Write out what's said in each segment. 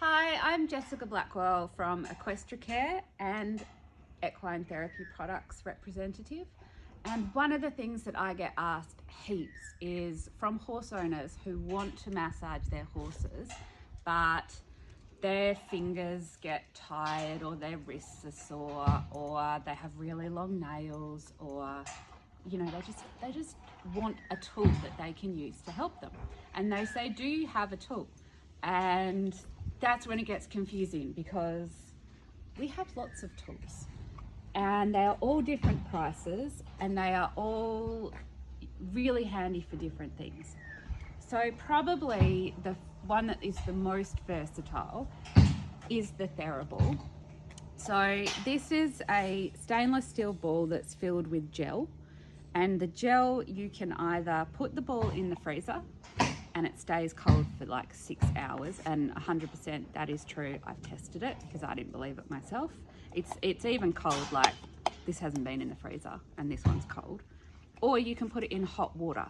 Hi, I'm Jessica Blackwell from Equestricare and Equine Therapy Products representative. And one of the things that I get asked heaps is from horse owners who want to massage their horses, but their fingers get tired or their wrists are sore or they have really long nails, or they just want a tool that they can use to help them. And they say, do you have a tool? And that's when it gets confusing, because we have lots of tools and they are all different prices and they are all really handy for different things. So probably the one that is the most versatile is the TheraBall. So this is a stainless steel ball that's filled with gel, and the gel, you can either put the ball in the freezer and it stays cold for like 6 hours, and 100% that is true. I've tested it because I didn't believe it myself. It's even cold, like this hasn't been in the freezer and this one's cold. Or you can put it in hot water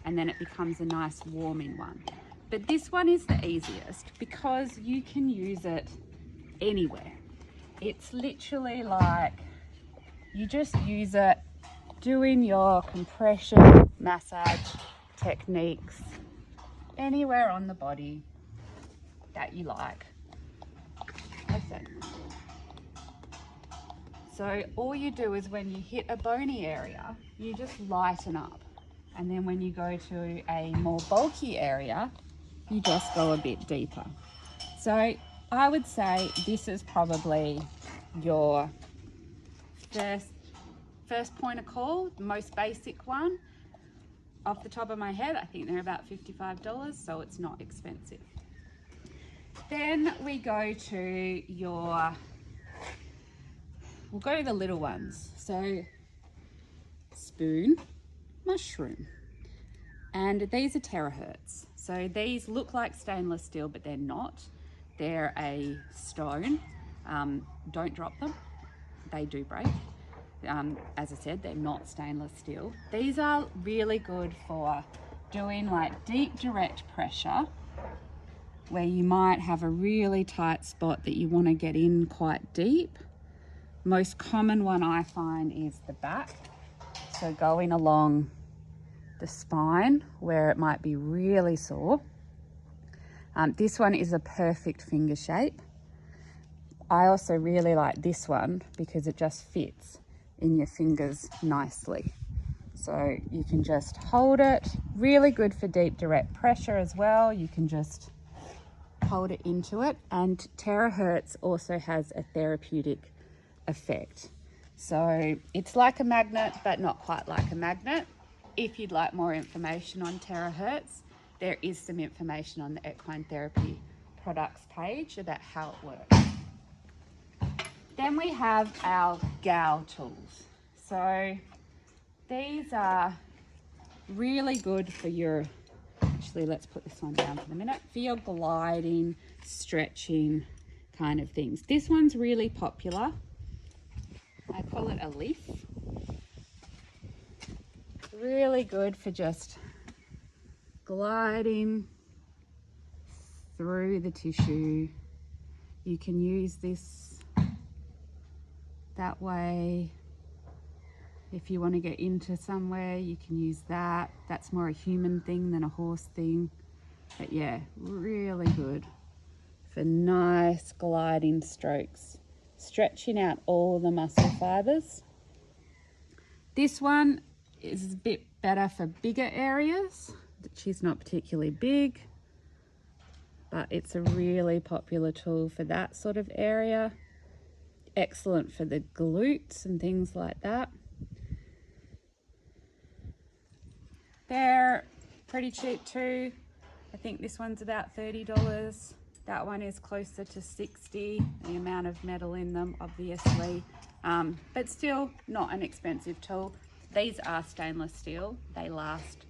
and then it becomes a nice warming one. But this one is the easiest because you can use it anywhere. It's literally like you just use it doing your compression massage techniques anywhere on the body that you like. Listen. So all you do is when you hit a bony area, you just lighten up. And then when you go to a more bulky area, you just go a bit deeper. So I would say this is probably your first point of call, the most basic one. Off the top of my head, I think they're about $55, so it's not expensive. Then we go to we'll go to the little ones. So spoon, mushroom, and these are terahertz. So these look like stainless steel, but they're not. They're a stone. Don't drop them, they do break. As I said, they're not stainless steel. These are really good for doing like deep direct pressure, where you might have a really tight spot that you want to get in quite deep. Most common one I find is the back. So going along the spine where it might be really sore. This one is a perfect finger shape. I also really like this one because it just fits in your fingers nicely. So you can just hold it. Really good for deep direct pressure as well. You can just hold it into it. And terahertz also has a therapeutic effect. So it's like a magnet, but not quite like a magnet. If you'd like more information on terahertz, there is some information on the Equine Therapy Products page about how it works. Then we have our gal tools. So these are really good for your, actually let's put this one down for a minute, for your gliding, stretching kind of things. This one's really popular. I call it a leaf. Really good for just gliding through the tissue. You can use this that way. If you want to get into somewhere, you can use that. That's more a human thing than a horse thing. But yeah, really good for nice gliding strokes, stretching out all the muscle fibers. This one is a bit better for bigger areas. She's not particularly big, but it's a really popular tool for that sort of area. Excellent for the glutes and things like that. They're pretty cheap too. I think this one's about $30. That one is closer to $60, the amount of metal in them, obviously. But still not an expensive tool. These are stainless steel. They last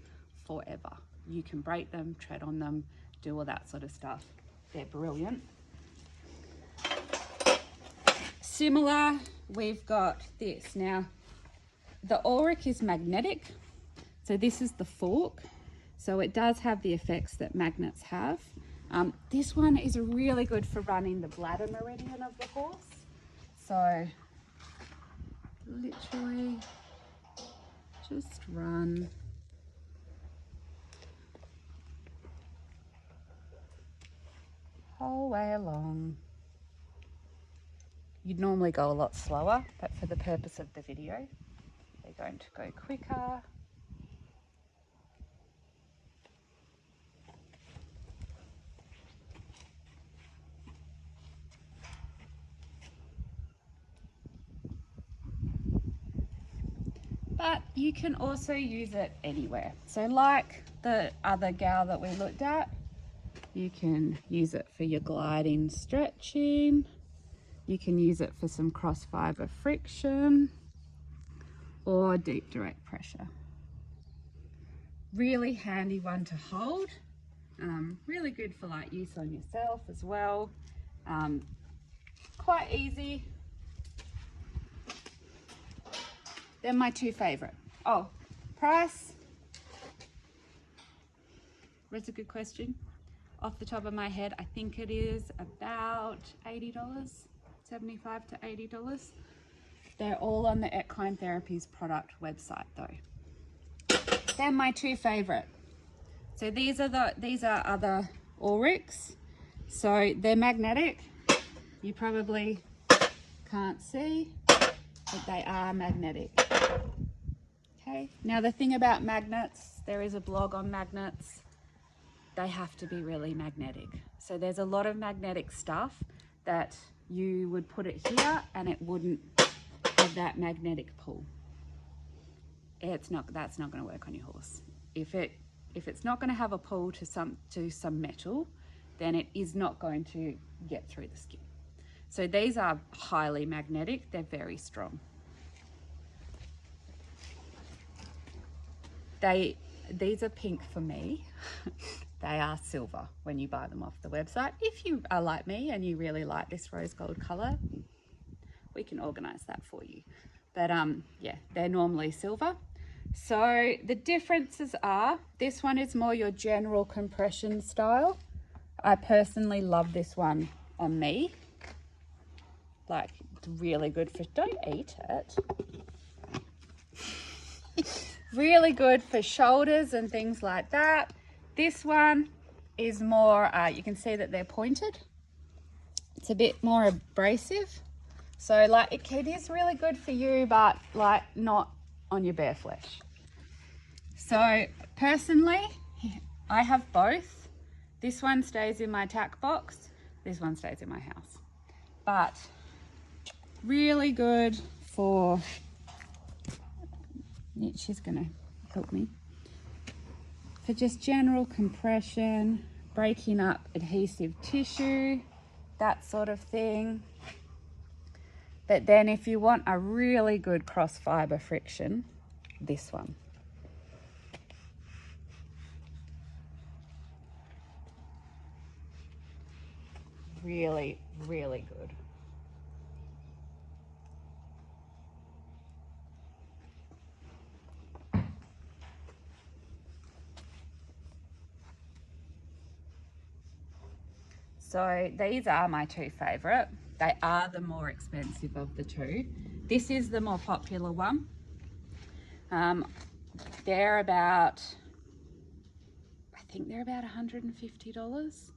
forever. You can break them, tread on them, do all that sort of stuff. They're brilliant. Similar, we've got this. Now, the auric is magnetic. So this is the fork. So it does have the effects that magnets have. This one is really good for running the bladder meridian of the horse. So literally just run whole way along. You'd normally go a lot slower, but for the purpose of the video, they're going to go quicker. But you can also use it anywhere. So like the other gal that we looked at, you can use it for your gliding stretching. You can use it for some cross fiber friction or deep direct pressure. Really handy one to hold. Really good for like use on yourself as well. Quite easy. They're my two favorite. Oh, price? That's a good question. Off the top of my head, I think it is about $80, $75 to $80. They're all on the Equine Therapy's product website though. They're my two favorite. So these are other Ulrichs. So they're magnetic. You probably can't see, but they are magnetic. Okay, now the thing about magnets, there is a blog on magnets. They have to be really magnetic. So there's a lot of magnetic stuff that you would put it here and it wouldn't have that magnetic pull. That's not going to work on your horse. If it's not going to have a pull to some metal, then it is not going to get through the skin. So these are highly magnetic. They're very strong. These are pink for me. They are silver when you buy them off the website. If you are like me and you really like this rose gold color, we can organize that for you. But yeah, they're normally silver. So the differences are, this one is more your general compression style. I personally love this one on me. Like, it's really good for, don't eat it. Really good for shoulders and things like that. This one is more, you can see that they're pointed. It's a bit more abrasive. So like it is really good for you, but like not on your bare flesh. So personally, I have both. This one stays in my tack box. This one stays in my house. But really good for, she's gonna help me, for just general compression, breaking up adhesive tissue, that sort of thing. But then if you want a really good cross fiber friction, this one. Really, really good. So these are my two favorite. They are the more expensive of the two. This is the more popular one. They're about, I think they're about $150.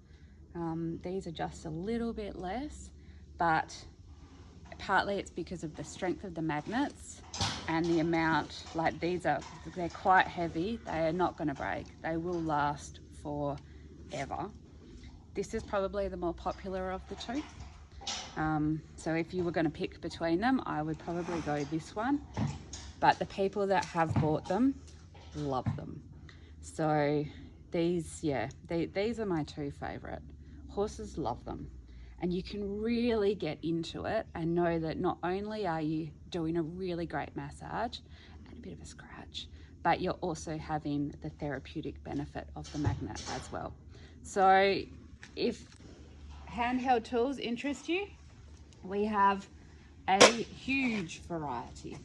These are just a little bit less, but partly it's because of the strength of the magnets and the amount, like they're quite heavy. They are not going to break. They will last forever. This is probably the more popular of the two. So if you were going to pick between them, I would probably go this one. But the people that have bought them love them. So these, yeah, these are my two favorite. Horses love them. And you can really get into it and know that not only are you doing a really great massage and a bit of a scratch, but you're also having the therapeutic benefit of the magnet as well. So if handheld tools interest you, we have a huge variety.